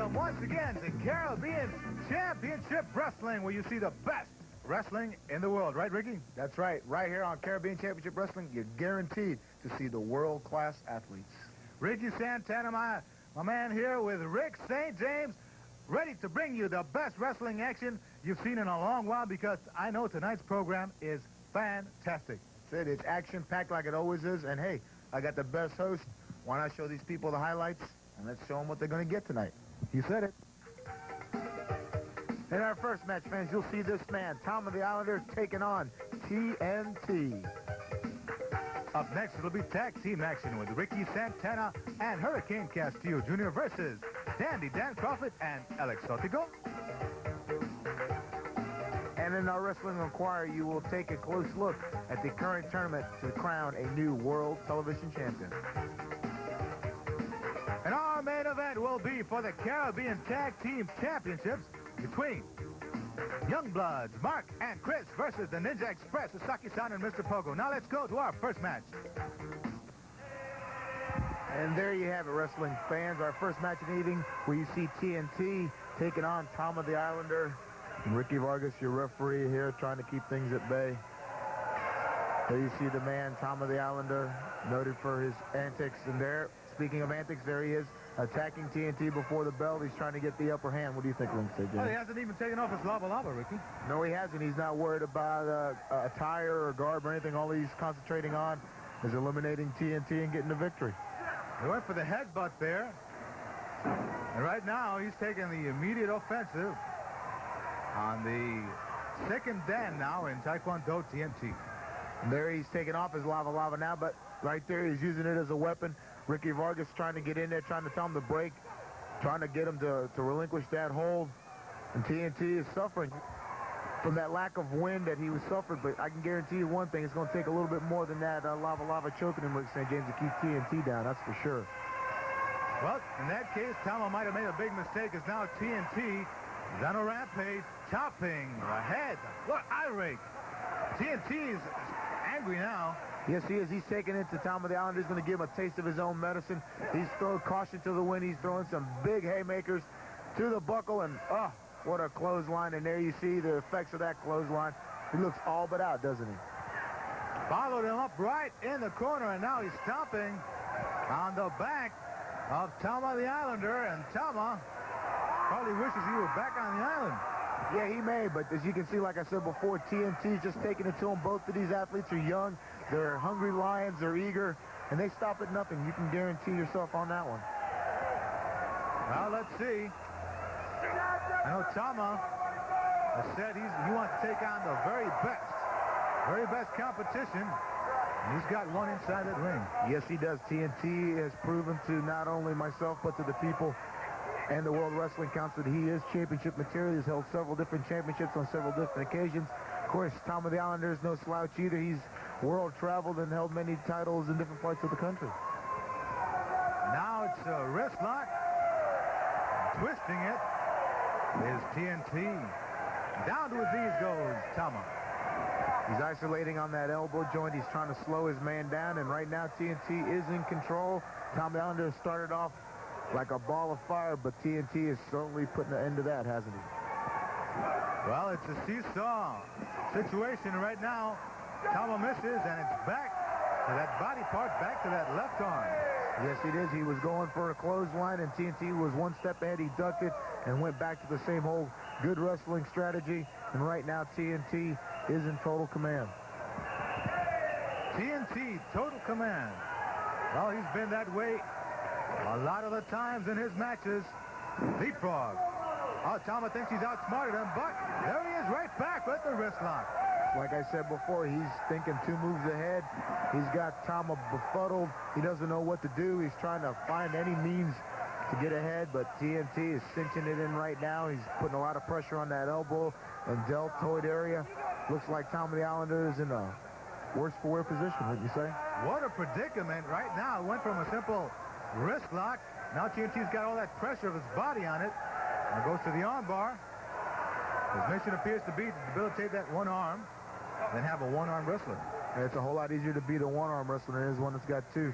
welcome once again to Caribbean Championship Wrestling, where you see the best wrestling in the world. Right, Ricky? That's right. Right here on Caribbean Championship Wrestling, you're guaranteed to see the world-class athletes. Ricky Santana, my man here with Rick St. James, ready to bring you the best wrestling action you've seen in a long while, because I know tonight's program is fantastic. That's it. It's action-packed like it always is. And, hey, I got the best host. Why not show these people the highlights? And let's show them what they're going to get tonight. You said it. In our first match, fans, you'll see this man, Tama the Islander, taking on TNT. Up next, it'll be tag team action with Ricky Santana and Huracan Castillo Jr. versus Dandy Dan Kroffat and El Exotico. And in our Wrestling Inquiry, you will take a close look at the current tournament to crown a new World Television Champion. And our main event will be for the Caribbean Tag Team Championships between Youngbloods, Mark and Chris versus the Ninja Express, Sasaki-san and Mr. Pogo. Now let's go to our first match. And there you have it, wrestling fans. Our first match of the evening, where you see TNT taking on Tama the Islander. And Ricky Vargas, your referee here, trying to keep things at bay. There you see the man, Tama the Islander, noted for his antics. And there, speaking of antics, there he is, attacking TNT before the bell. He's trying to get the upper hand. What do you think, Lindsay? Well, he hasn't even taken off his lava, Ricky. No, he hasn't. He's not worried about attire or garb or anything. All he's concentrating on is eliminating TNT and getting the victory. He went for the headbutt there. And right now, he's taking the immediate offensive on the second dan now in Taekwondo TNT. And there he's taking off his lava now, but right there he's using it as a weapon. Ricky Vargas trying to get in there, trying to tell him to break, trying to get him to relinquish that hold. And TNT is suffering from that lack of wind that he was suffering. But I can guarantee you one thing, it's going to take a little bit more than that lava choking him, Rick St. James, to keep TNT down, that's for sure. Well, in that case, Tama might have made a big mistake, as now TNT is on a rampage, chopping ahead. Look, irate. TNT is angry now. Yes, he is. He's taking it to Tama the Islander. He's going to give him a taste of his own medicine. He's throwing caution to the wind. He's throwing some big haymakers to the buckle, and what a clothesline. And there you see the effects of that clothesline. He looks all but out, doesn't he? Followed him up right in the corner, and now he's stomping on the back of Tama the Islander, and Tama probably wishes he were back on the island. Yeah, he may, but as you can see, like I said before, TNT's just taking it to him. Both of these athletes are young. They're hungry lions. They're eager, and they stop at nothing. You can guarantee yourself on that one. Well, let's see. I know Tama has said he wants to take on the very best competition. And he's got one inside that ring. Yes, he does. TNT has proven to not only myself, but to the people and the World Wrestling Council that he is championship material. He's held several different championships on several different occasions. Of course, Tama the Islander is no slouch either. He's world traveled and held many titles in different parts of the country. Now it's a wrist lock. Twisting it is TNT. Down to his knees goes Tama. He's isolating on that elbow joint. He's trying to slow his man down, and right now TNT is in control. Tama the Islander started off like a ball of fire, but TNT is certainly putting an end to that, hasn't he? Well, it's a seesaw situation right now. Tama misses, and it's back to that body part, back to that left arm. Yes, it is. He was going for a clothesline, and TNT was one step ahead. He ducked it and went back to the same old good wrestling strategy. And right now, TNT is in total command. TNT, total command. Well, he's been that way a lot of the times in his matches. Leapfrog. Oh, Tama thinks he's outsmarted him, but there he is right back with the wrist lock. Like I said before, he's thinking 2 moves ahead. He's got Tama befuddled. He doesn't know what to do. He's trying to find any means to get ahead, but TNT is cinching it in right now. He's putting a lot of pressure on that elbow and deltoid area. Looks like Tama the Islander is in a worse for wear position, wouldn't you say? What a predicament right now. It went from a simple wrist lock. Now TNT's got all that pressure of his body on it. And goes to the arm bar. His mission appears to be to debilitate that one arm, then have a one-arm wrestler. And it's a whole lot easier to beat a one-arm wrestler than it is one that's got 2.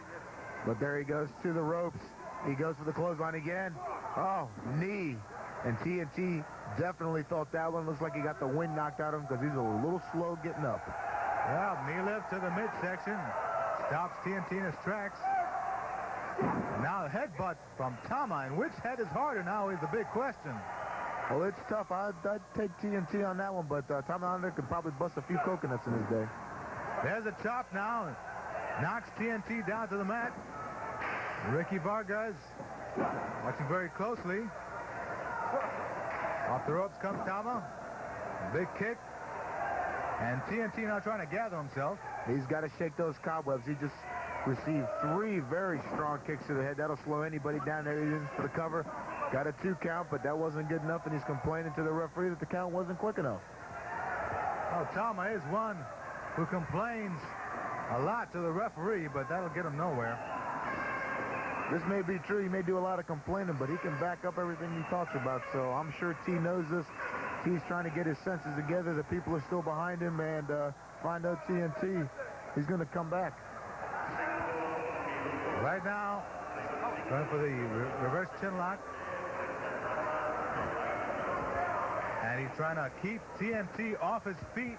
But there he goes to the ropes. He goes for the clothesline again. Oh, knee. And TNT definitely thought that one. Looks like he got the wind knocked out of him because he's a little slow getting up. Well, knee lift to the midsection. Stops TNT in his tracks. And now a headbutt from Tama. And which head is harder now is the big question. Well, it's tough. I'd take TNT on that one, but Tama could probably bust a few coconuts in his day. There's a chop now. Knocks TNT down to the mat. Ricky Vargas watching very closely. Off the ropes comes Tama. Big kick. And TNT now trying to gather himself. He's got to shake those cobwebs. He just received 3 very strong kicks to the head. That'll slow anybody down there. He's in for the cover. Got a 2 count, but that wasn't good enough, and he's complaining to the referee that the count wasn't quick enough. Oh, Tama is one who complains a lot to the referee, but that'll get him nowhere. This may be true. He may do a lot of complaining, but he can back up everything he talks about. So I'm sure T knows this. T's trying to get his senses together. The people are still behind him, and find out TNT. He's going to come back. Right now, going for the reverse chin lock. And he's trying to keep TNT off his feet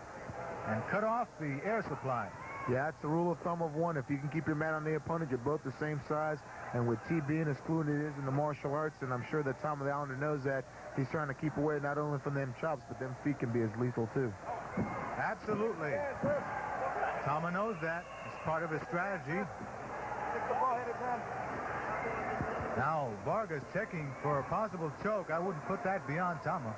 and cut off the air supply. Yeah, that's the rule of thumb of 1. If you can keep your man on the opponent, you're both the same size. And with T being as fluent as he is in the martial arts, and I'm sure that Tama the Islander knows that, he's trying to keep away not only from them chops, but them feet can be as lethal too. Absolutely. Tama knows that. It's part of his strategy. Now, Vargas checking for a possible choke. I wouldn't put that beyond Tama.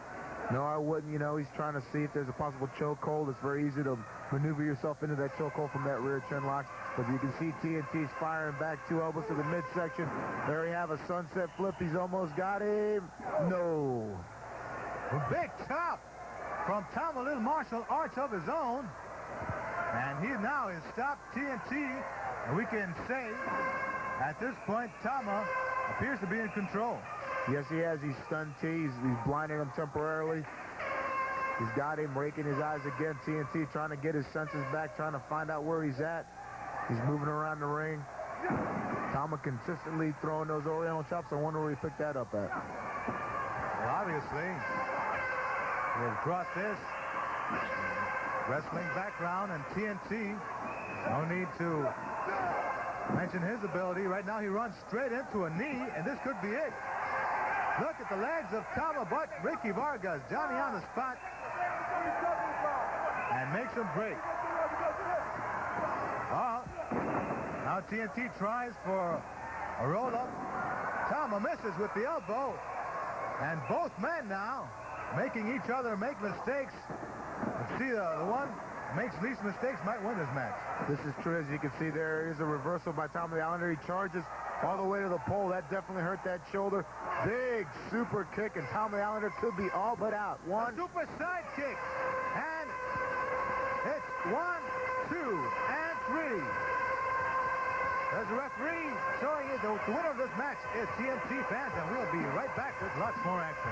No, I wouldn't. You know, he's trying to see if there's a possible chokehold. It's very easy to maneuver yourself into that chokehold from that rear chin lock. But you can see TNT's firing back 2 elbows to the midsection. There we have a sunset flip. He's almost got him. No. A big chop from Tama, a little martial arts of his own. And he now has stopped TNT. And we can say, at this point, Tama appears to be in control. Yes, he has. He's stunned T. He's blinding him temporarily. He's got him raking his eyes again. TNT trying to get his senses back, trying to find out where he's at. He's moving around the ring. Tama consistently throwing those Oriental chops. I wonder where he picked that up at. Well, obviously, we'll cross this. Wrestling background, and TNT, no need to mention his ability. Right now, he runs straight into a knee, and this could be it. Look at the legs of Tama, but Ricky Vargas, Johnny on the spot, and makes him break. Now TNT tries for a roll-up. Tama misses with the elbow, and both men now making each other make mistakes. Let's see, the one makes least mistakes might win this match. This is true. As you can see, there is a reversal by Tama the Islander. He charges all the way to the pole. That definitely hurt that shoulder. Big super kick, and Tama the Islander could be all but out. A super side kick. And it's 1, 2, and 3. There's a referee showing you the winner of this match is TNT fans, and we'll be right back with lots more action.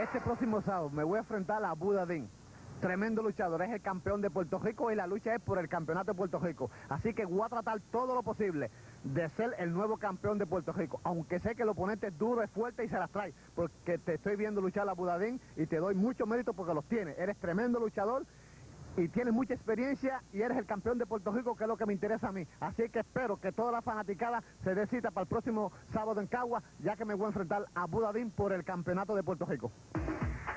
Este próximo sábado me voy a enfrentar a Abudadein. Tremendo luchador, es el campeón de Puerto Rico y la lucha es por el campeonato de Puerto Rico. Así que voy a tratar todo lo posible de ser el nuevo campeón de Puerto Rico. Aunque sé que el oponente es duro, es fuerte y se las trae. Porque te estoy viendo luchar a Abudadein y te doy mucho mérito porque los tienes. Eres tremendo luchador y tienes mucha experiencia y eres el campeón de Puerto Rico, que es lo que me interesa a mí. Así que espero que toda la fanaticada se dé cita para el próximo sábado en Caguas, ya que me voy a enfrentar a Abudadein por el campeonato de Puerto Rico.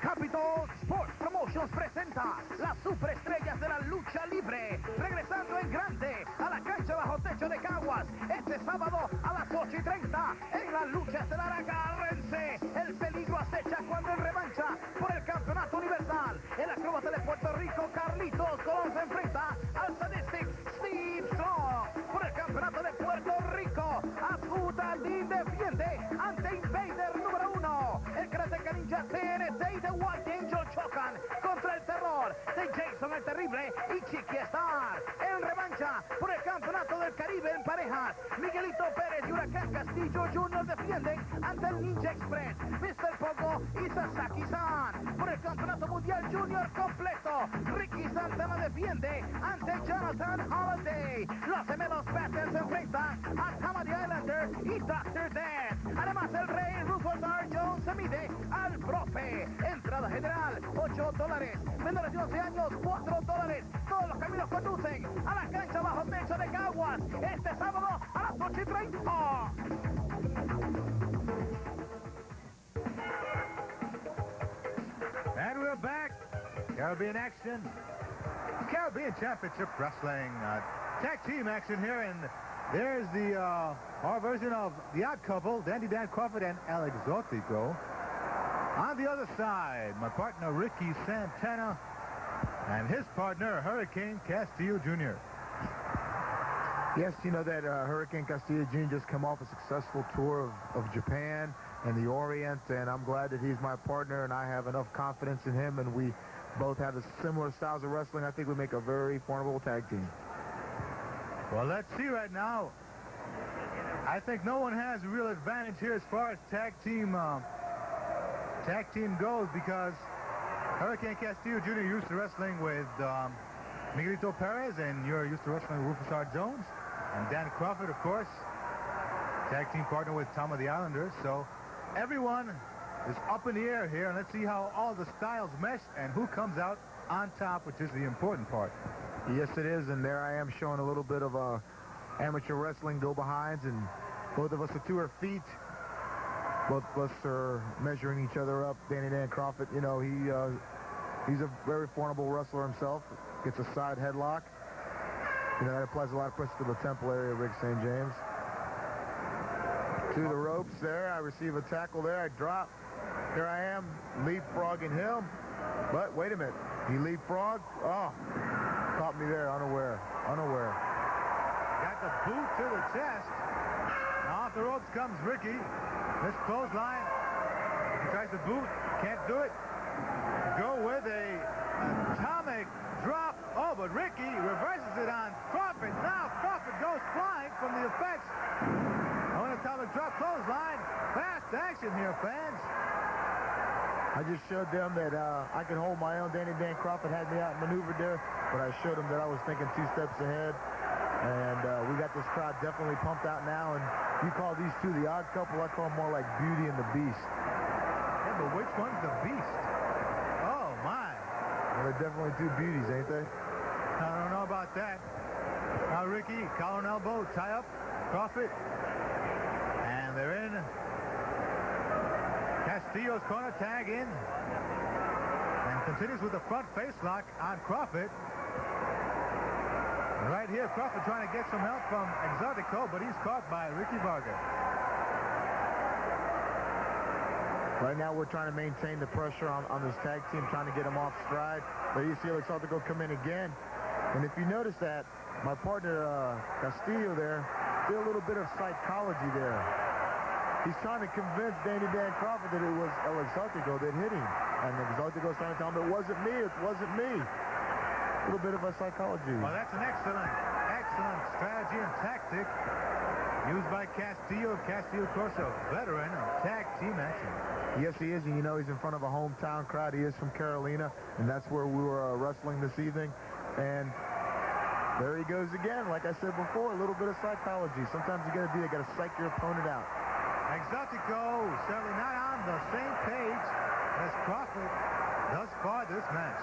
Capitol Sports Promotions presenta las superestrellas de la lucha libre, regresando en grande a la cancha bajo techo de Caguas, este sábado a las 8:30 en la lucha estelar. Agárrense, el peligro acecha cuando en revancha por el campeonato universal. El acróbata de Puerto Rico, Carlitos Colón, se enfrenta al sadistic Steve Strong por el campeonato de Puerto Rico. Abudadein defiende ante Invader número 1. El Karateka Ninja TNT y The White Angel chocan contra el terror de Jason el Terrible y Chicky Starr. En revancha por el campeonato del Caribe en parejas, Miguelito Perez y Huracan Castillo Jr. defienden ante el Ninja Express, Mr. Pogo y Sasaki-san. Por el campeonato mundial junior completo, Ricky Santana defiende ante Jonathan Holliday. Los gemelos Batten se enfrentan a Tama the Islander y Dr. Dan. Además, el rey Rufus Jones se mide al Profe. Entrada general, $8. Menores de 11 años, $4. Todos los caminos conducen a la cancha bajo techo de Caguas este sábado a las 8:30. And we're back. Caribbean action. Caribbean Championship Wrestling. Tag team action here, and there's our version of the Odd Couple, Dandy Dan Kroffat and El Exotico. On the other side, my partner Ricky Santana and his partner Hurricane Castillo Jr. Yes, you know that Hurricane Castillo Jr. just come off a successful tour of Japan and the Orient, and I'm glad that he's my partner, and I have enough confidence in him, and we both have the similar styles of wrestling. I think we make a very formidable tag team. Well, let's see right now. I think no one has a real advantage here as far as tag team goes, because Hurricane Castillo Jr. used to wrestling with Miguelito Perez, and you're used to wrestling with Rufus Jones. And Dan Kroffat, of course, tag team partner with Tama the Islander. So everyone is up in the air here, and let's see how all the styles mesh and who comes out on top, which is the important part. Yes, it is, and there I am showing a little bit of amateur wrestling go-behinds, and both of us are to our feet. Both of us are measuring each other up. Danny Dan Kroffat, you know, he's a very formidable wrestler himself. Gets a side headlock. You know, that applies a lot of pressure to the temple area of Rick St. James. To the ropes there. I receive a tackle there. I drop. Here I am, leapfrogging him. But wait a minute. He leapfrogged. Oh, caught me there, unaware. Got the boot to the chest. Now off the ropes comes Ricky. This clothesline. He tries to boot. Can't do it. Go with a atomic drop. Oh, but Ricky reverses it on Kroffat. Now Kroffat goes flying from the effects. On a atomic drop clothesline. Fast action here, fans. I just showed them that I can hold my own. Danny Dan Kroffat had me outmaneuvered there, but I showed them that I was thinking 2 steps ahead. And we got this crowd definitely pumped out now. And you call these two the Odd Couple. I call them more like Beauty and the Beast. Yeah, but which one's the Beast? Oh, my. Well, they're definitely two beauties, ain't they? I don't know about that. Now Ricky, collar and elbow, tie up, Kroffat. And they're in. Castillo's corner tag in. And continues with the front face lock on Kroffat. And right here, Kroffat trying to get some help from Exotico, but he's caught by Ricky Vargas. Right now, we're trying to maintain the pressure on this tag team, trying to get them off stride. But you see Exotico come in again. And if you notice that, my partner, Castillo there, did a little bit of psychology there. He's trying to convince Danny Dan Kroffat that it was El Exotico that hit him. And Exotico's trying to tell him, it wasn't me, it wasn't me. A little bit of a psychology. Well, that's an excellent strategy and tactic used by Castillo. Castillo, of course, a veteran of tag team action. Yes, he is, and you know he's in front of a hometown crowd. He is from Carolina, and that's where we were wrestling this evening. And there he goes again. Like I said before, a little bit of psychology. Sometimes you got to psych your opponent out. Exotico certainly not on the same page as Kroffat thus far this match.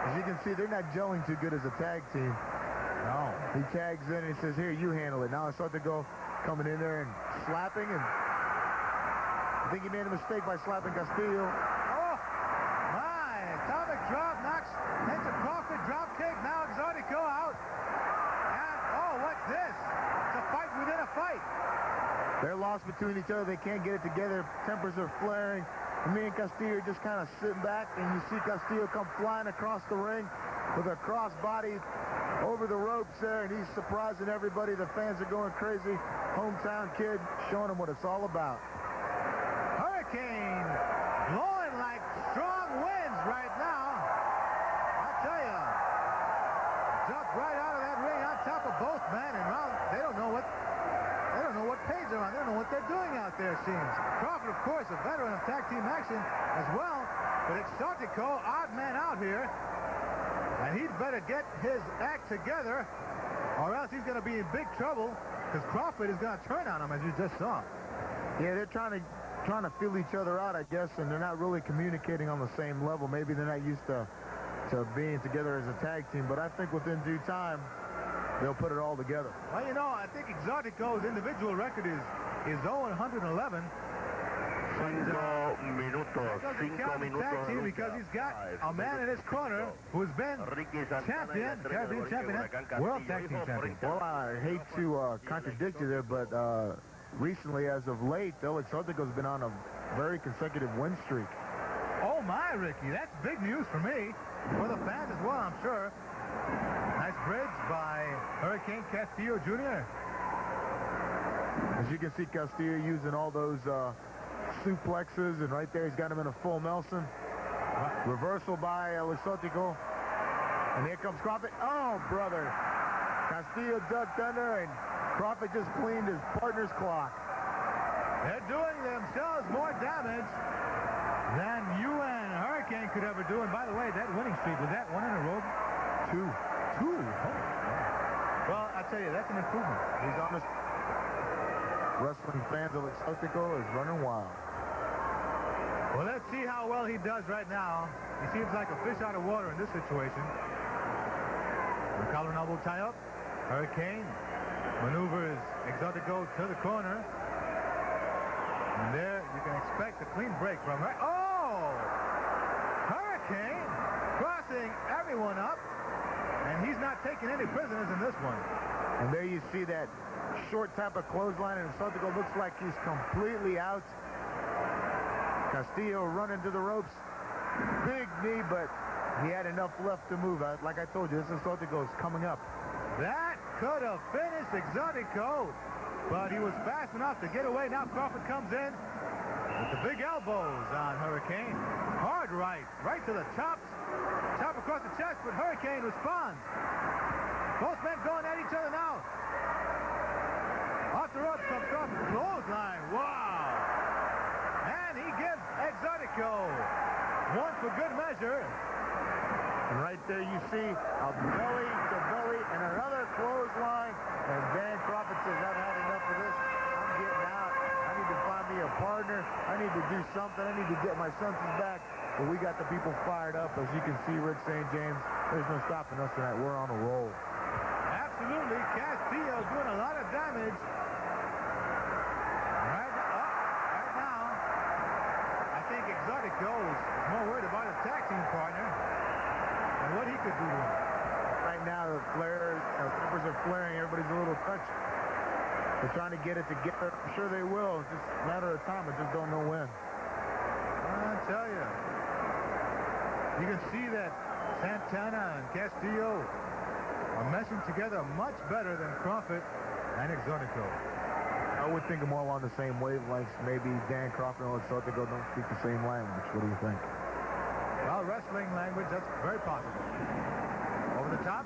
As you can see, they're not gelling too good as a tag team. No. He tags in and he says, here, you handle it. Now Exotico coming in there and slapping, and I think he made a mistake by slapping Castillo. Oh, my. Atomic drop knocks into Kroffat. Drop kick. Now Exotico out. And, oh, what's this? It's a fight within a fight. They're lost between each other. They can't get it together. Tempers are flaring. And me and Castillo are just kind of sitting back, and you see Castillo come flying across the ring with a crossbody over the ropes there, and he's surprising everybody. The fans are going crazy. Hometown kid showing them what it's all about. Hurricane blowing like strong winds right now. I tell you, jumped right out of that ring on top of both men, and now they don't know what page they're on. They don't know what they're doing out there, it seems. Kroffat, of course, a veteran of tag team action as well, but Exotico, odd man out here. And he'd better get his act together, or else he's going to be in big trouble, because Kroffat is going to turn on him, as you just saw. Yeah, they're trying to feel each other out, I guess, and they're not really communicating on the same level. Maybe they're not used to being together as a tag team, but I think within due time, they'll put it all together. Well, you know, I think Exotico's individual record is 0-111. Because he's got a man in his corner who's been champion, Caribbean champion, world tag team champion. Well, I hate to contradict you there, but recently, as of late, though, Exotico's been on a very consecutive win streak. Oh my, Ricky, that's big news for me, for the fans as well, I'm sure. Nice bridge by Hurricane Castillo Jr. As you can see, Castillo using all those suplexes, and right there he's got him in a full Nelson. Reversal by Exotico. And here comes Kroffat. Oh, brother. Castillo ducked under, and Kroffat just cleaned his partner's clock. They're doing themselves more damage than you and Hurricane could ever do. And by the way, that winning streak, was that one in a row? Two. Oh. Well, I tell you, that's an improvement. He's on the... Wrestling fans of Exotico is running wild. Well, let's see how well he does right now. He seems like a fish out of water in this situation. The collar and elbow tie up. Hurricane maneuvers Exotico to the corner. And there you can expect a clean break from her. Oh! Hurricane crossing everyone up. And he's not taking any prisoners in this one. And there you see that short type of clothesline, and Exotico looks like he's completely out. Castillo running to the ropes. Big knee, but he had enough left to move. Like I told you, this Exotico is coming up. That could have finished Exotico, but he was fast enough to get away. Now Kroffat comes in with the big elbows on Hurricane. Hard right to the chops. Chop across the chest, but Hurricane responds. Both men going at each other now. Off the ropes comes Kroffat. Clothesline. Wow. And he gives Exotico one for good measure. And right there you see a belly to belly and another clothesline. And Dan Kroffat says, I've had enough of this. I'm getting out. I need to find me a partner. I need to do something. I need to get my senses back. But we got the people fired up. As you can see, Rick St. James, there's no stopping us tonight. We're on a roll. Absolutely. Castillo doing a lot of damage. Right now, I think Exotico is more worried about his tag team partner and what he could do to him. Right now, the numbers are flaring. Everybody's a little touched. They're trying to get it together. I'm sure they will. It's just a matter of time. I just don't know when. I tell you. You can see that Santana and Castillo are meshing together much better than Kroffat and Exotico. I would think more along the same wavelengths. Maybe Dan Kroffat and Exotico don't speak the same language. What do you think? Well, wrestling language, that's very possible. Over the top.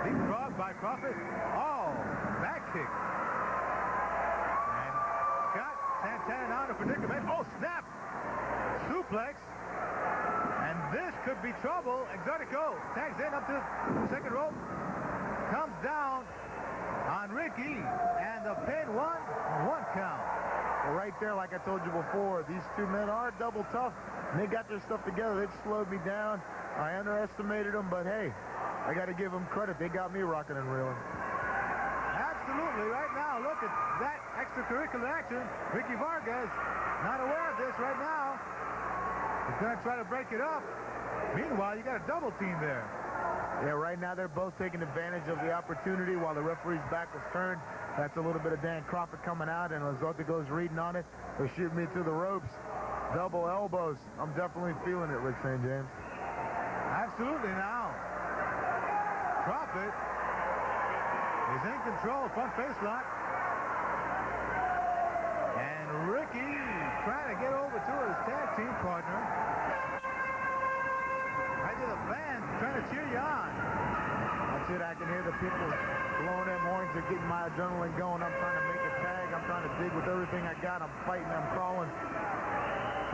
Leapfrog by Kroffat. Oh, back kick. And got Santana out of predicament. Oh, snap. Suplex. And this could be trouble. Exotico tags in up to the second rope. Comes down on Ricky. And the pin one count. Well, right there, like I told you before, these two men are double tough. And they got their stuff together. They've slowed me down. I underestimated them, but hey, I got to give them credit. They got me rocking and reeling. Absolutely. Right now, look at that extracurricular action. Ricky Vargas not aware of this right now. He's going to try to break it up. Meanwhile, you got a double team there. Yeah, right now they're both taking advantage of the opportunity while the referee's back was turned. That's a little bit of Dan Kroffat coming out, and Exotico's reading on it. They're shooting me through the ropes. Double elbows. I'm definitely feeling it, Rick St. James. Absolutely now. Kroffat is in control. Front face lock. And Ricky trying to get over to his tag team partner. Right to the fans trying to cheer you on. That's it. I can hear the people blowing them horns. They're getting my adrenaline going. I'm trying to make a tag. I'm trying to dig with everything I got. I'm fighting. I'm crawling.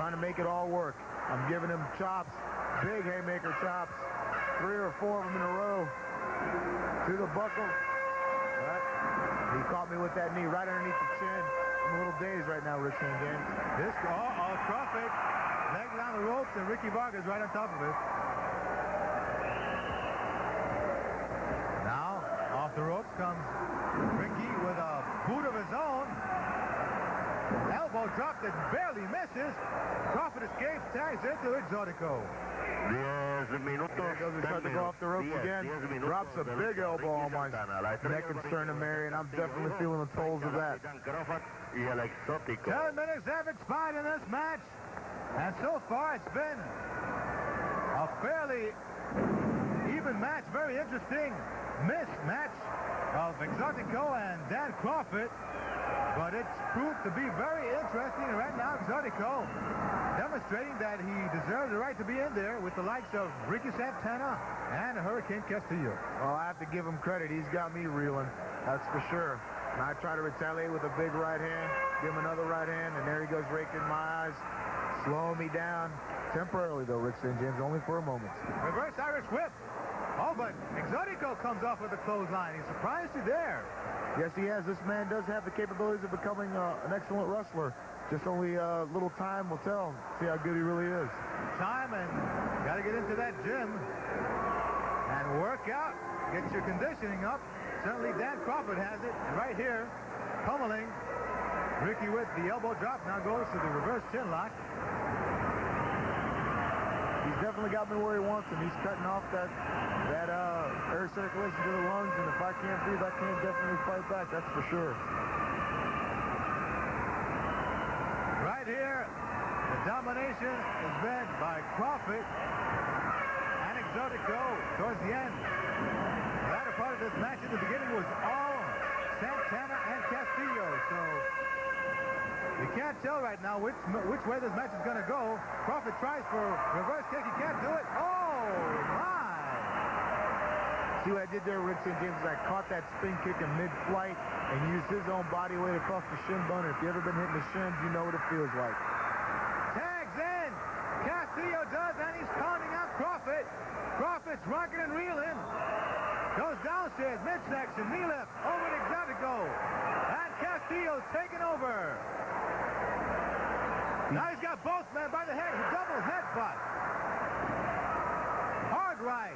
Trying to make it all work. I'm giving him chops. Big haymaker chops. 3 or 4 of them in a row. To the buckle. But he caught me with that knee right underneath the chin. I'm a little dazed right now, Rick St. James. This, Kroffat, leg down the ropes, and Ricky Vargas right on top of it. Now, off the ropes comes Ricky with a boot of his own. Elbow drop that barely misses. Kroffat escapes, tags into Exotico. 10 minutos. There goes, he tried to go off the rope again. Drops a big elbow on my neck and sternum area, and I'm definitely feeling the tolls of that. 10 minutes have expired in this match. And so far, it's been a fairly even match. Very interesting mismatch of Exotico and Dan Kroffat. But it's proved to be very interesting. And right now, Exotico demonstrating that he deserves the right to be in there with the likes of Ricky Santana and Huracan Castillo. Well, I have to give him credit. He's got me reeling. That's for sure. And I try to retaliate with a big right hand, give him another right hand, and there he goes raking my eyes, slowing me down. Temporarily, though, Rick St. James, only for a moment. Reverse Irish whip. Oh, but Exotico comes off with a clothesline. He surprised you there. Yes, he has. This man does have the capabilities of becoming an excellent wrestler. Just only a little time will tell. See how good he really is. Time, and got to get into that gym and work out. Get your conditioning up. Certainly Dan Kroffat has it. And right here, pummeling Ricky with the elbow drop. Now goes to the reverse chin lock. He's definitely got me where he wants him. He's cutting off that air circulation to the lungs, and if I can't breathe, I can't definitely fight back. That's for sure. Right here, the domination is led by Kroffat and Exotico towards the end. The latter part of this match in the beginning was all Santana and Castillo, so you can't tell right now which way this match is going to go. Kroffat tries for reverse kick. He can't do it. Oh, my. See what I did there, Rick St. James, is I caught that spin kick in mid-flight and used his own body weight across the shin bone. If you've ever been hitting the shins, you know what it feels like. Tags in. Castillo does, and he's pounding out Kroffat. Kroffat's rocking and reeling. Goes downstairs, midsection, knee lift, over to Exotico. And Castillo's taking over. Now he's got both men by the head. Double headbutt. Hard right.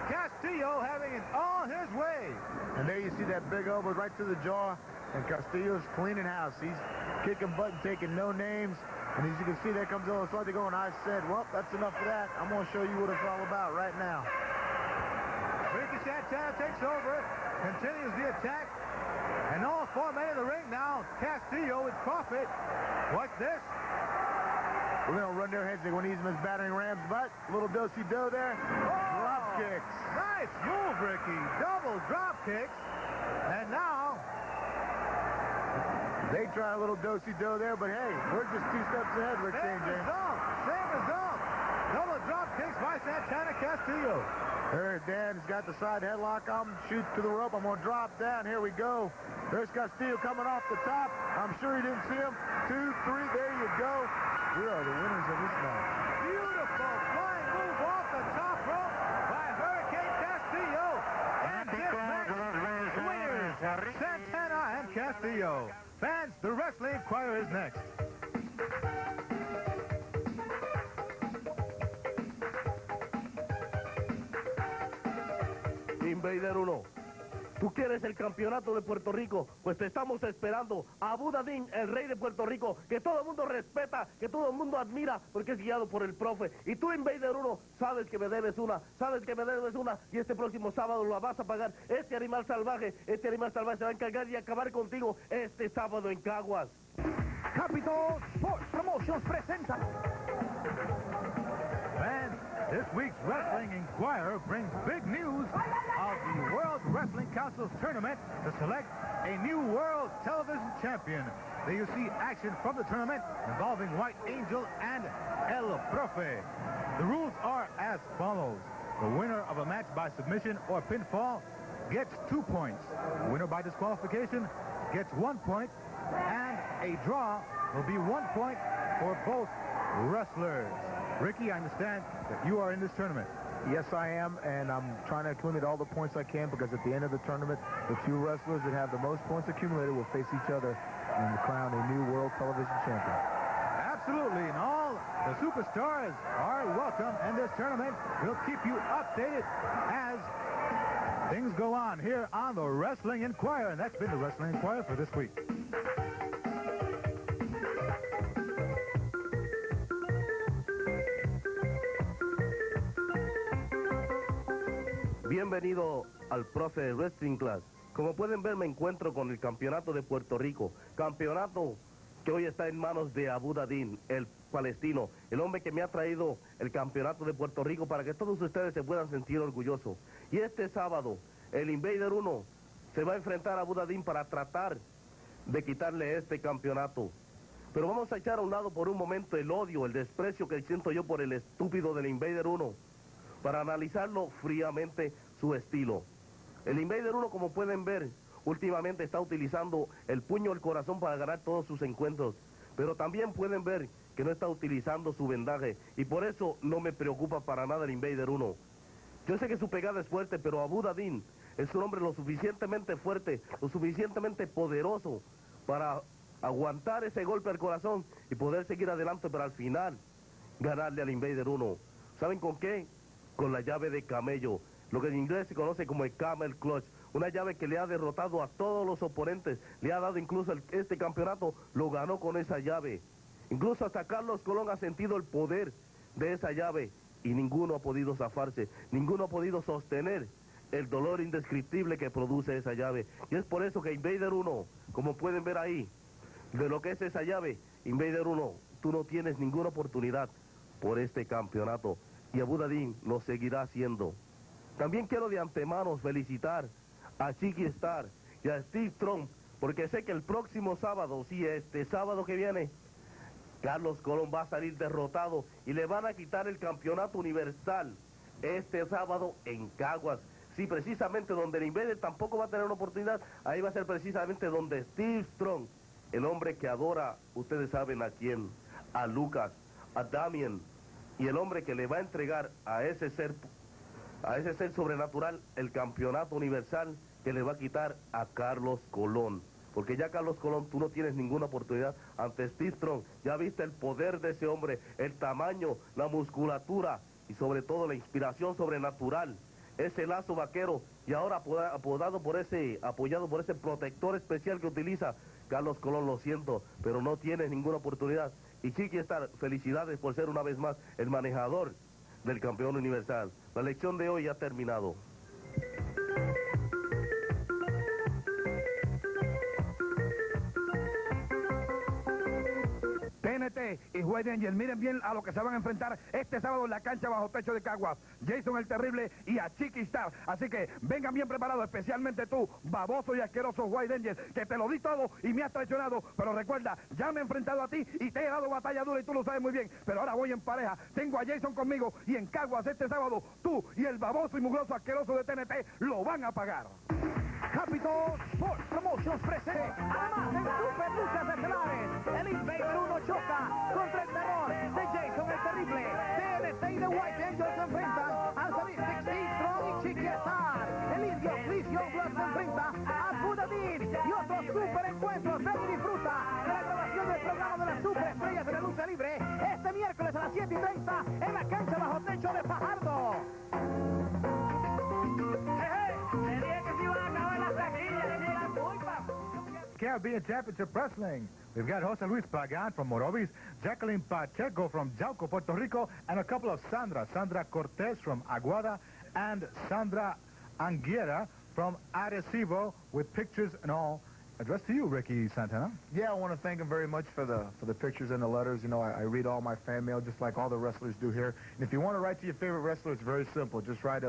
Castillo having it all his way. And there you see that big elbow right to the jaw. And Castillo's cleaning house. He's kicking butt and taking no names. And as you can see, there comes Exotico, and I said, well, that's enough of that. I'm going to show you what it's all about right now. Ricky Santana takes over, continues the attack. And all 4 men in the ring now. Castillo with Kroffat. What's this? We're going to run their heads. They're going to use them as battering rams, but a little do-si-do there. Drop kicks. Nice move, Ricky. Double drop kicks. And now they try a little do-si-do there, but hey, we're just 2 steps ahead, Rick St. James. Same result. Double drop kicks by Santana Castillo. There, Dan's got the side headlock on him. Shoots to the rope. I'm going to drop down. Here we go. There's Castillo coming off the top. I'm sure he didn't see him. 2, 3. There you go. We are the winners of this match. Beautiful flying move off the top rope by Huracan Castillo. And this match winners Santana and Castillo. Fans, the Wrestling Inquirer is next. Invader 1. Tú quieres el campeonato de Puerto Rico, pues te estamos esperando. Abudadein, el rey de Puerto Rico, que todo el mundo respeta, que todo el mundo admira, porque es guiado por el profe. Y tú, Invader 1, sabes que me debes una, y este próximo sábado la vas a pagar. Este animal salvaje se va a encargar de acabar contigo este sábado en Caguas. Capitol Sports Promotions presenta. Fans, this week's Wrestling Inquirer brings big news of the World Wrestling Council's tournament to select a new World Television Champion. There you see action from the tournament involving White Angel and El Profe. The rules are as follows. The winner of a match by submission or pinfall gets 2 points. The winner by disqualification gets 1 point. And a draw will be 1 point for both wrestlers. Ricky, I understand that you are in this tournament. Yes, I am, and I'm trying to accumulate all the points I can because at the end of the tournament, the two wrestlers that have the most points accumulated will face each other and crown a new world television champion. Absolutely, and all the superstars are welcome, and this tournament will keep you updated as things go on here on the Wrestling Inquirer, and that's been the Wrestling Inquirer for this week. Bienvenido al Profe Wrestling Class. Como pueden ver, me encuentro con el campeonato de Puerto Rico. Campeonato que hoy está en manos de Abudadein, el palestino, el hombre que me ha traído el campeonato de Puerto Rico para que todos ustedes se puedan sentir orgullosos. Y este sábado, el Invader 1 se va a enfrentar a Abudadein para tratar de quitarle este campeonato. Pero vamos a echar a un lado por un momento el odio, el desprecio que siento yo por el estúpido del Invader 1, para analizarlo fríamente su estilo. El Invader 1, como pueden ver, últimamente está utilizando el puño del corazón para ganar todos sus encuentros, pero también pueden ver que no está utilizando su vendaje, y por eso no me preocupa para nada el Invader 1. Yo sé que su pegada es fuerte, pero Abudadein es un hombre lo suficientemente fuerte, lo suficientemente poderoso para aguantar ese golpe al corazón y poder seguir adelante, pero al final ganarle al Invader 1. ¿Saben con qué? Con la llave de camello, lo que en inglés se conoce como el camel clutch, una llave que le ha derrotado a todos los oponentes, le ha dado incluso este campeonato, lo ganó con esa llave. Incluso hasta Carlos Colón ha sentido el poder de esa llave y ninguno ha podido zafarse, ninguno ha podido sostener el dolor indescriptible que produce esa llave. Y es por eso que Invader 1, como pueden ver ahí, de lo que es esa llave, Invader 1, tú no tienes ninguna oportunidad por este campeonato. Y Abudadein lo seguirá haciendo. También quiero de antemano felicitar a Chicky Starr y a Steve Trump, porque sé que el próximo sábado, sí, este sábado que viene, Carlos Colón va a salir derrotado y le van a quitar el campeonato universal este sábado en Caguas. Sí, precisamente donde el Invader tampoco va a tener una oportunidad, ahí va a ser precisamente donde Steve Strong, el hombre que adora, ustedes saben a quién, a Lucas, a Damien, y el hombre que le va a entregar a ese ser sobrenatural el campeonato universal que le va a quitar a Carlos Colón. Porque ya Carlos Colón, tú no tienes ninguna oportunidad ante Steve Strong. Ya viste el poder de ese hombre, el tamaño, la musculatura y sobre todo la inspiración sobrenatural. Ese lazo vaquero y ahora apoyado por ese protector especial que utiliza Carlos Colón, lo siento, pero no tienes ninguna oportunidad. Y Chicky Starr, felicidades por ser una vez más el manejador del campeón universal. La lección de hoy ha terminado. TNT y White Angel, miren bien a lo que se van a enfrentar este sábado en la cancha bajo techo de Caguas. Jason el Terrible y a Chicky Starr. Así que vengan bien preparados, especialmente tú, baboso y asqueroso White Angel, que te lo di todo y me has traicionado. Pero recuerda, ya me he enfrentado a ti y te he dado batalla dura y tú lo sabes muy bien. Pero ahora voy en pareja, tengo a Jason conmigo y en Caguas este sábado, tú y el baboso y mugroso asqueroso de TNT lo van a pagar. Capitol Sports Promotions presenta, además en super luchas estelares, el Invader 1 choca contra el terror de Jason el Terrible. TNT y The White Angels se enfrentan al Sadistic Steve Strong y Chicky Starr. El indio Chris Youngbloods se enfrenta a Abudadein y otros super encuentros. Ven y disfruta de la grabación del programa de las superestrellas de la lucha libre este miércoles a las 7:30 en la cancha bajo techo de Fajardo. Caribbean Championship Wrestling. We've got Jose Luis Pagan from Morovis, Jacqueline Pacheco from Jauco, Puerto Rico, and a couple of Sandra Cortez from Aguada, and Sandra Anguera from Arecibo, with pictures and all. Addressed to you, Ricky Santana. Yeah, I want to thank him very much for the pictures and the letters. You know, I read all my fan mail just like all the wrestlers do here. And if you want to write to your favorite wrestler, it's very simple. Just write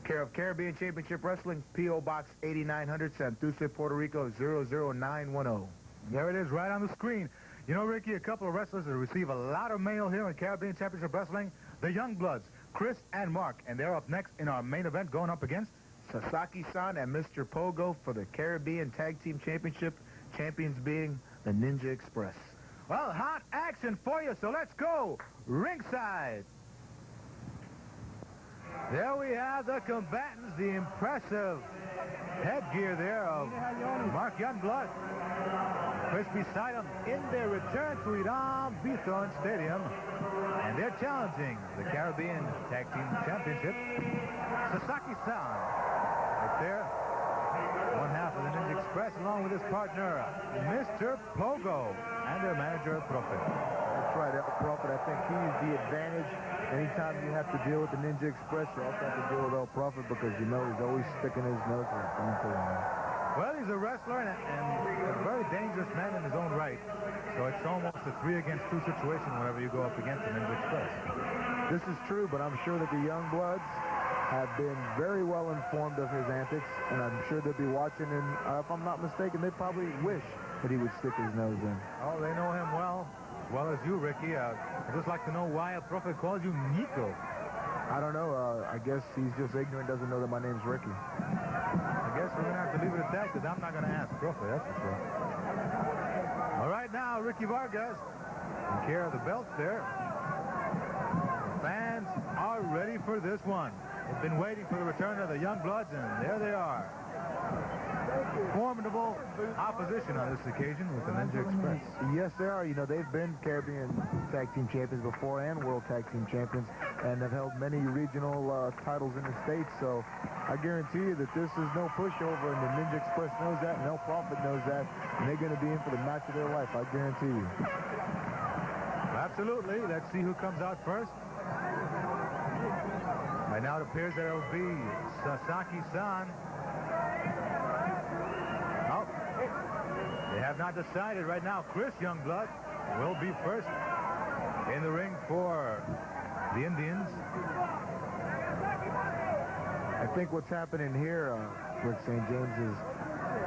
care of Caribbean Championship Wrestling, P.O. Box 8900, Santurce, Puerto Rico, 00910. There it is, right on the screen. You know, Ricky, a couple of wrestlers that receive a lot of mail here in Caribbean Championship Wrestling, the Youngbloods, Chris and Mark, and they're up next in our main event going up against Sasaki-san and Mr. Pogo for the Caribbean Tag Team Championship, champions being the Ninja Express. Well, hot action for you, so let's go ringside. There we have the combatants, the impressive headgear there of Mark Youngblood. Chris beside him in their return to Irán Bithorn Stadium. And they're challenging the Caribbean Tag Team Championship. Sasaki-san right there. One half of the Ninja Express along with his partner, Mr. Pogo, and their manager, Profe. That's right, Profe. I think he's the advantage. Anytime you have to deal with the Ninja Express, you also have to deal with El Profe because you know he's always sticking his nose into him. Well, he's a wrestler and a very dangerous man in his own right. So it's almost a 3 against 2 situation whenever you go up against the Ninja Express. This is true, but I'm sure that the Youngbloods have been very well informed of his antics, and I'm sure they'll be watching, and if I'm not mistaken, they probably wish that he would stick his nose in. Oh, they know him well, as well as you, Ricky. I'd just like to know why El Profe calls you Nico. I don't know. I guess he's just ignorant, doesn't know that my name's Ricky. I guess we're going to have to leave it at that, because I'm not going to ask Profe, that's for sure. All right, now, Ricky Vargas, in care of the belts there. The fans are ready for this one. They've been waiting for the return of the Youngbloods, and there they are. Formidable opposition on this occasion with the Ninja Express. Yes, they are. You know, they've been Caribbean Tag Team Champions before and World Tag Team Champions, and have held many regional titles in the States. So I guarantee you that this is no pushover, and the Ninja Express knows that, and El Profe knows that, and they're going to be in for the match of their life, I guarantee you. Absolutely. Let's see who comes out first. Right now it appears that it'll be Sasaki-san. Oh, they have not decided right now. Chris Youngblood will be first in the ring for the Indians. I think what's happening here, Rick St. James, is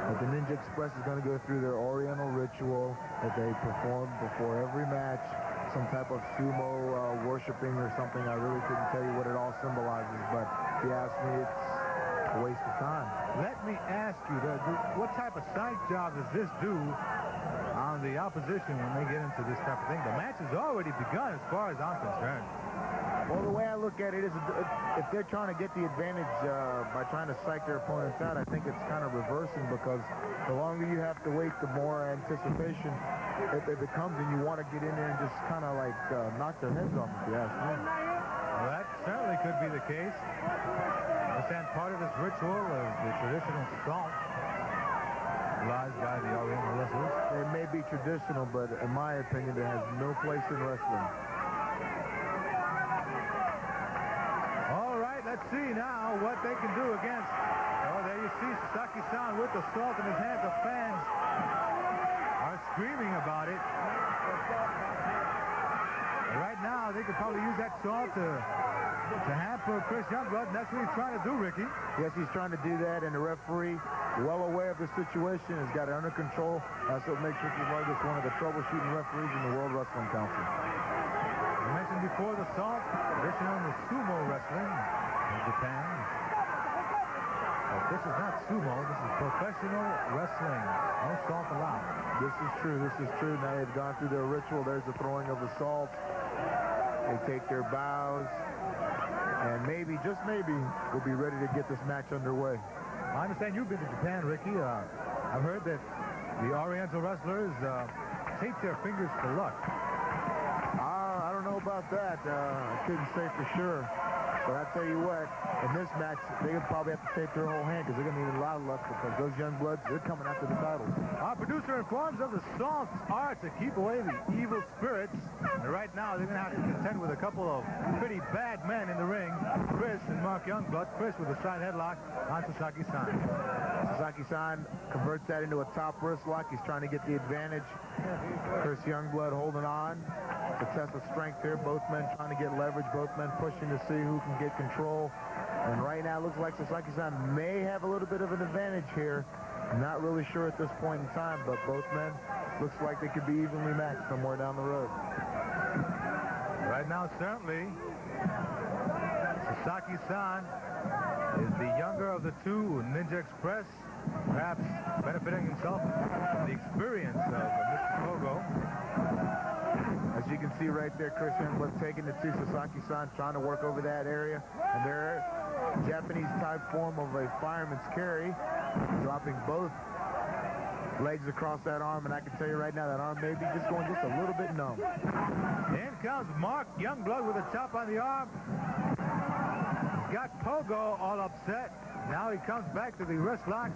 that the Ninja Express is going to go through their Oriental ritual that they perform before every match. Some type of sumo worshiping or something. I really couldn't tell you what it all symbolizes, but if you ask me, it's a waste of time. Let me ask you, what type of side job does this do on the opposition when they get into this type of thing? The match has already begun as far as I'm concerned. Well, the way I look at it is if they're trying to get the advantage by trying to psych their opponents out, I think it's kind of reversing, because the longer you have to wait, the more anticipation it becomes, and you want to get in there and just kind of like knock their heads off, if you ask me. Well, that certainly could be the case. Understand part of this ritual is the traditional salt utilized by the Oriental wrestlers. It may be traditional, but in my opinion, it has no place in wrestling. Let's see now what they can do against. Oh, there you see Sasaki-san with the salt in his hand. The fans are screaming about it. And right now, they could probably use that salt to hamper Chris Youngblood, and that's what he's trying to do, Ricky. Yes, he's trying to do that, and the referee, well aware of the situation, has got it under control. That's what makes Ricky Vargas one of the troubleshooting referees in the World Wrestling Council. I mentioned before the salt, traditional in the sumo wrestling in Japan. But this is not sumo, this is professional wrestling. No salt allowed. This is true, this is true. Now they've gone through their ritual. There's the throwing of the salt. They take their bows. And maybe, just maybe, we'll be ready to get this match underway. I understand you've been to Japan, Ricky. I've heard that the Oriental wrestlers tape their fingers for luck. I don't know about that. I couldn't say for sure. But I tell you what, in this match, they would probably have to tape their whole hand, because they're going to need a lot of luck, because those Youngbloods, they're coming after the title. Our producer informs of the salts are to keep away the evil spirits. And right now, they're going to have to contend with a couple of pretty bad men in the ring. Chris and Mark Youngblood. Chris with a side headlock on Sasaki-san. Sasaki-san converts that into a top wrist lock. He's trying to get the advantage. Chris Youngblood holding on. The test of strength here. Both men trying to get leverage. Both men pushing to see who can get control. And right now, it looks like Sasaki-san may have a little bit of an advantage here. Not really sure at this point in time, but both men looks like they could be evenly matched somewhere down the road. Right now, certainly, Sasaki-san is the younger of the two. Ninja Express, perhaps benefiting himself from the experience of Mr. Pogo. As you can see right there, Chris Youngblood taking it to Sasaki-san, trying to work over that area. And there, Japanese type form of a fireman's carry, dropping both legs across that arm, and I can tell you right now that arm may be just going just a little bit numb. In comes Mark Youngblood with a chop on the arm. He's got Pogo all upset. Now he comes back to the wrist lock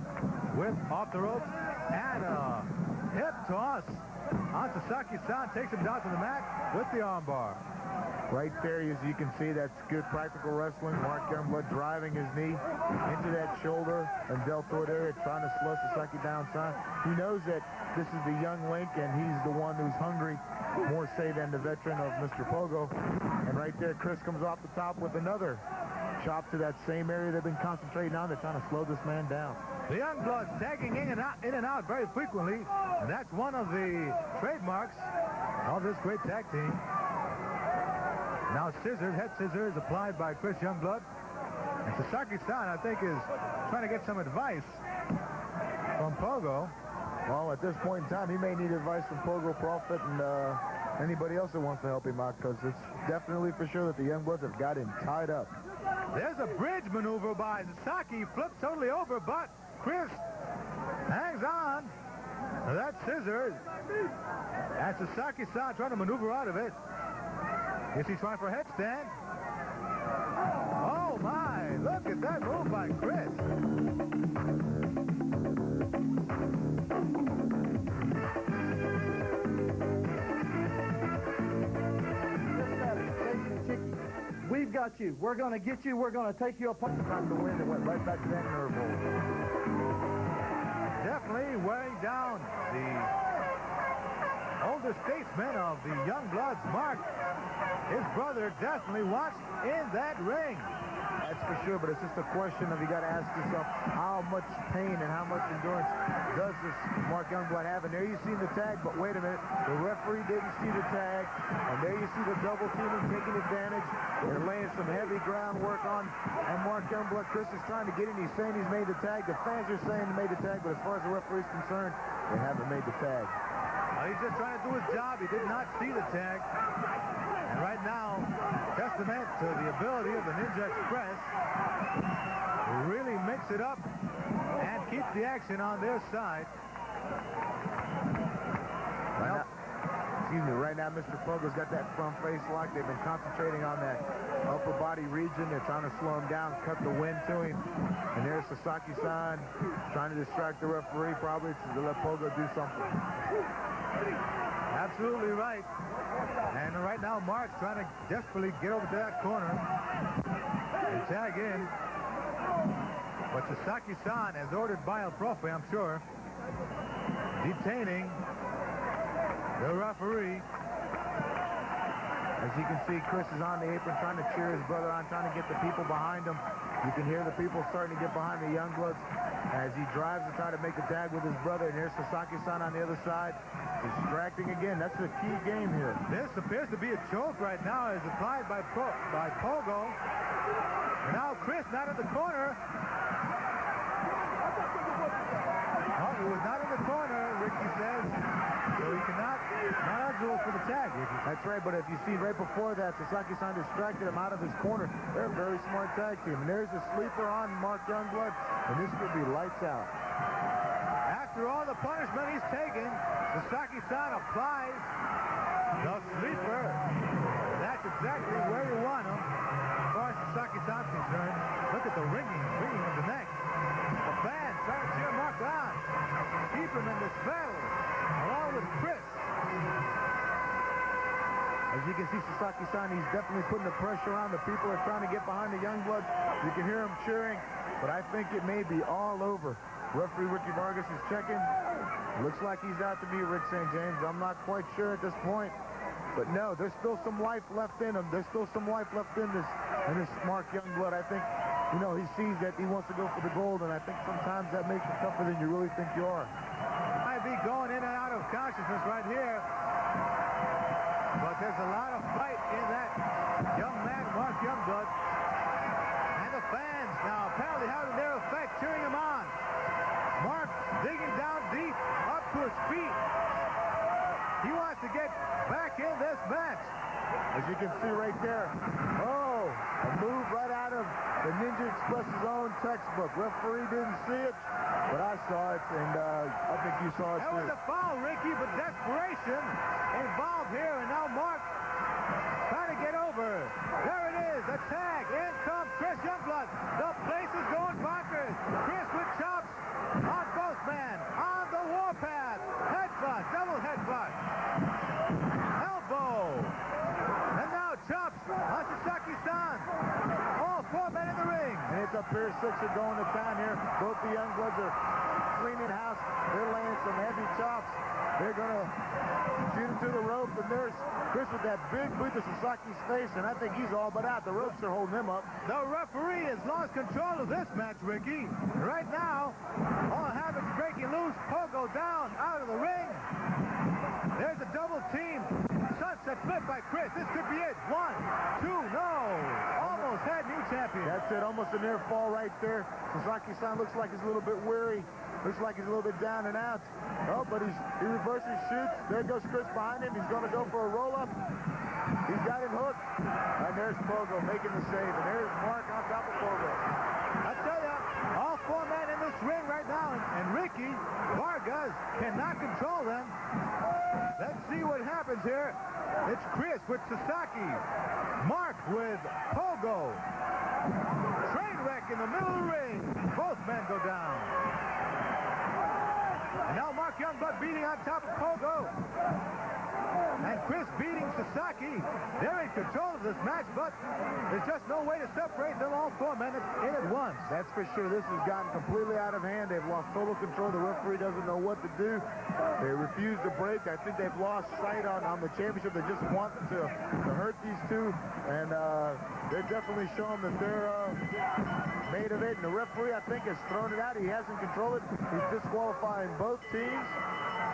with off the ropes and a hip toss on Sasaki-san. Takes him down to the mat with the arm bar. Right there, as you can see, that's good practical wrestling. Mark Youngblood driving his knee into that shoulder and deltoid area, trying to slow Sasaki down. He knows that this is the young link, and he's the one who's hungry, more say than the veteran of Mr. Pogo. And right there, Chris comes off the top with another chop to that same area they've been concentrating on. They're trying to slow this man down. The Youngbloods tagging in and out very frequently, and that's one of the trademarks of this great tag team. Now scissors, head scissors applied by Chris Youngblood. And Sasaki-san, I think, is trying to get some advice from Pogo. Well, at this point in time, he may need advice from Pogo, Kroffat, and anybody else that wants to help him out, because it's definitely for sure that the Youngbloods have got him tied up. There's a bridge maneuver by Sasaki, flips totally over, but Chris hangs on. Now that's scissors. And Sasaki-san trying to maneuver out of it. Is he trying for a headstand? Oh, my. Look at that move by Chris. We've got you. We're going to get you. We're going to take you apart. Time to win. It went right back to that nerve hole. Definitely wearing down the older statesman of the Youngbloods, Mark. His brother definitely watched in that ring. That's for sure, but it's just a question of you got to ask yourself how much pain and how much endurance does this Mark Youngblood have? And there you see the tag, but wait a minute, the referee didn't see the tag, and there you see the double teaming taking advantage. They're laying some heavy groundwork on, and Mark Youngblood, Chris is trying to get in. He's saying he's made the tag. The fans are saying he made the tag, but as far as the referee's concerned, they haven't made the tag. He's just trying to do his job. He did not see the tag. And right now, testament to the ability of the Ninja Express to really mix it up and keep the action on their side. Right now, Mr. Pogo's got that front face lock. They've been concentrating on that upper body region. They're trying to slow him down, cut the wind to him. And there's Sasaki-san trying to distract the referee, probably to let Pogo do something. Absolutely right. And right now, Mark's trying to desperately get over to that corner and tag in. But Sasaki-san, as ordered by El Profe, I'm sure, detaining the referee. As you can see, Chris is on the apron trying to cheer his brother on, trying to get the people behind him. You can hear the people starting to get behind the Youngbloods as he drives to try to make the tag with his brother. And here's Sasaki-san on the other side, distracting again. That's the key game here. This appears to be a choke right now as applied by Pogo. And now Chris not in the corner. Oh, he was not in the corner, Ricky says. So he cannot, not eligible for the tag, Ricky. That's right, but if you see right before that, Sasaki-san distracted him out of his corner. They're a very smart tag team. And there's a sleeper on Mark Youngblood, and this could be lights out. After all the punishment he's taken, Sasaki-san applies the sleeper. That's exactly where you want him. As far as Sasaki-san's concerned, look at the ringing of the neck. The fans trying to cheer Mark on. Keep him in this battle, along with Chris. As you can see, Sasaki-san, he's definitely putting the pressure on. The people are trying to get behind the Youngbloods. You can hear him cheering, but I think it may be all over. Referee Ricky Vargas is checking. Looks like he's out to be Rick St. James. I'm not quite sure at this point. But no, there's still some life left in him. There's still some life left in this Mark Youngblood. I think, you know, he sees that he wants to go for the gold, and I think sometimes that makes it tougher than you really think you are. Might be going in and out of consciousness right here. But there's a lot of fight in that young man, Mark Youngblood. And the fans now apparently having their effect, cheering him on. Mark digging down deep, up to his feet. He wants to get back in this match. As you can see right there. Oh, a move right out of the Ninja Express's own textbook. Referee didn't see it, but I saw it, and I think you saw it That too. was a foul, Ricky, but desperation involved here, and now Mark trying to get over. There it is, a tag. In comes Chris Youngblood. The place is going bonkers. Chris with chops on both men. On the warpath. Headbutt, double headbutt. Elbow. And now chops on Sasaki-san. All four men in the ring. And it's up here, six are going to town here. Both the Youngbloods are cleaning house. They're laying some heavy chops. They're going to shoot him to the rope, and there's Chris with that big boot to Sasaki's face, and I think he's all but out. The ropes are holding him up. The referee has lost control of this match, Ricky. Right now, all habits breaking loose. Pogo down out of the ring. There's a double team. Sunset flip by Chris. This could be it. 1, 2, no. Almost had new champion. That's it. Almost a near fall right there. Sasaki-san looks like he's a little bit weary. Looks like he's a little bit down and out. Oh, but he reverses, shoots. There goes Chris behind him. He's going to go for a roll-up. He's got him hooked. And there's Pogo making the save. And there's Mark on top of Pogo. I tell you, all four men in this ring right now, and Ricky Vargas cannot control them. Let's see what happens here. It's Chris with Sasaki. Mark with Pogo. Train wreck in the middle of the ring. Both men go down. And now Mark Youngblood beating on top of Pogo. And Chris beating Sasaki. They're in control of this match, but there's just no way to separate them, all four men in at once. That's for sure. This has gotten completely out of hand. They've lost total control. The referee doesn't know what to do. They refuse to break. I think they've lost sight on the championship. They just want to hurt these two. And they're definitely showing that they're made of it. And the referee, I think, has thrown it out. He hasn't controlled it. He's disqualifying both teams.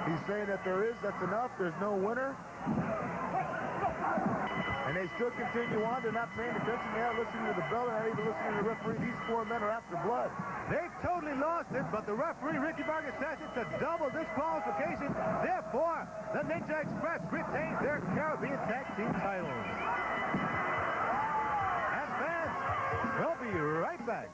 He's saying that that's enough. There's no winner. And they still continue on. They're not paying attention. They're not listening to the bell. They're not even listening to the referee. These four men are after blood. They've totally lost it, but the referee, Ricky Vargas, says it's a double disqualification. Therefore, the Ninja Express retains their Caribbean Tag Team titles. And fans, we'll be right back.